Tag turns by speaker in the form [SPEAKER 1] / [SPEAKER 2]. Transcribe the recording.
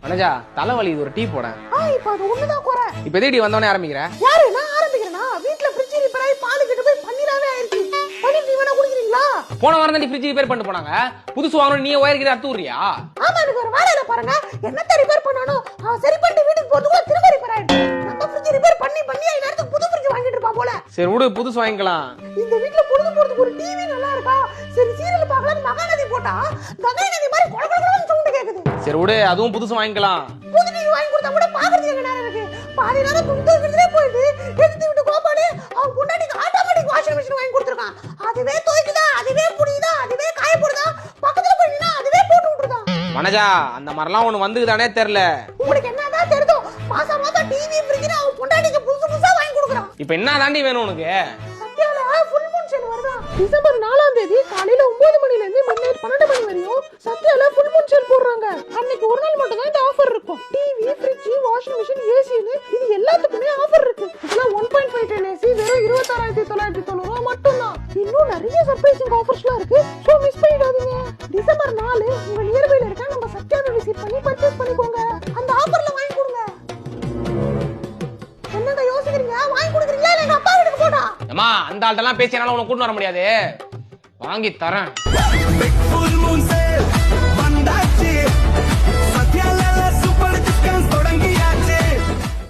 [SPEAKER 1] மனஜா தலைவலி இது ஒரு டீ போட.
[SPEAKER 2] இப்போ அது ஒண்ணுதான் குறை.
[SPEAKER 1] இப்போ எதுக்கு வந்தவனே ஆரம்பிக்கிற?
[SPEAKER 2] யாரு நான் ஆரம்பிக்கிறேனா? வீட்ல ஃப்ரிட்ஜ் ரிப்பேர் ஆகி பால் கிட்ட போய் பன்னீராவே ஆயிருச்சு. பன்னீர் டீ வேணா குடிக்கிறீங்களா?
[SPEAKER 1] போன வாரம் தான் ஃப்ரிட்ஜ் ரிப்பேர் பண்ணிட்டு போனாங்க. புதுசு வாங்கணும் நீ ஒயர் கிட்ட அறுத்து விடுறியா?
[SPEAKER 2] ஆமா எனக்கு ஒரு வேலையில பாருங்க. என்னத்த ரிப்பேர் பண்ணானோ சரி பண்ணிட்டு வீட்டுக்கு போறதுக்குள்ள திரும்ப ரிப்பேர் ஆயிடுச்சு. நம்ம ஃப்ரிட்ஜ் ரிப்பேர் பண்ணி நேரத்துக்கு புது ஃப்ரிட்ஜ் வாங்கிட்டு இருப்பா போல.
[SPEAKER 1] சரி விடு புதுசு வாங்கிக்கலாம்.
[SPEAKER 2] இந்த வீட்ல பொழுது போறதுக்கு ஒரு டிவி நல்லா இருக்கா? சரி சீரியல் பார்க்கலாம் மகாநதி போட்டா கங்கை நதி மாதிரி கொல கொலன்னு சவுண்ட் கேக்குது.
[SPEAKER 1] சரி விடு அதுவும் புதுசு வாங்கிக்கலாம்.
[SPEAKER 2] புது டிவி வாங்கி கொடுத்தா கூட பாக்குறதுக்கு என்ன நேரம் இருக்கு? பாதி நேரம் துணியே போயிட்டு எடுத்து விட்டு கோபாலு அவன் பொண்டாட்டிக்கு ஆட்டோமேட்டிக் வாஷிங் மெஷின் வாங்கி கொடுத்துருக்கான். அதுவே துவைக்குதா, அதுவே புடியுதா, அதுவே காய போடுதா, பக்கத்துல போய் நின்னா அதுவே போட்டு விட்டுருதா.
[SPEAKER 1] மனஜா அந்த மாதிரிலாம் ஒண்ணு வந்துக்குதானே தெரியல.
[SPEAKER 2] உங்களுக்கு என்னதான் தெரியுதோ மாசம் மாசம் டிவி ஃப்ரிட்ஜ் அவன் பொண்டாட்டிக்கு புதுசு புதுசா வாங்கி கொடுக்குறான்.
[SPEAKER 1] இப்போ என்ன தாண்டி வேணும் உனக்கு?
[SPEAKER 2] சத்யால ஃபுல் மூன் சேல் வருதா? டிசம்பர் 4ஆம் தேதி காலையில 9 மணில இருந்து மிட்நைட் 12 மணி வரையும் சத்யால ஃபுல் மூன் சேல் போடுறாங்க. அன்னைக்கு ஒரு நாள் மட்டும் தான் இந்த ஆஃபர் இருக்கும். டிவி, ஃப்ரிட்ஜ், வாஷிங் மெஷின், ஏசின்னு இது எல்லாத்துக்குமே ஆஃபர் இருக்கு. இதெல்லாம் 1.5 டன் ஏசி வெறும் 26,990 மட்டும் தான். இன்னும் நிறைய சர்ப்ரைசிங் ஆஃபர்ஸ்லாம் இருக்கு. சோ மிஸ் பண்ணிடாதீங்க. டிசம்பர் 4 உங்க நியர்பைல இருக்க நம்ம சத்யாவை விசிட் பண்ணி பர்ச்சேஸ் பண்ணிக்கோங்க. அந்த ஆஃபர்ல வாங்கி கொடுங்க. என்னங்க யோசிக்கிறீங்க? வாங்கி கொடுக்குறீங்களா இல்ல எங்க அப்பா வீட்டுக்கு போடா?
[SPEAKER 1] அம்மா அந்த ஆள்கிட்டலாம் பேசினால உனக்கு கூட்டு வர முடியாது. வாங்கி தரேன்.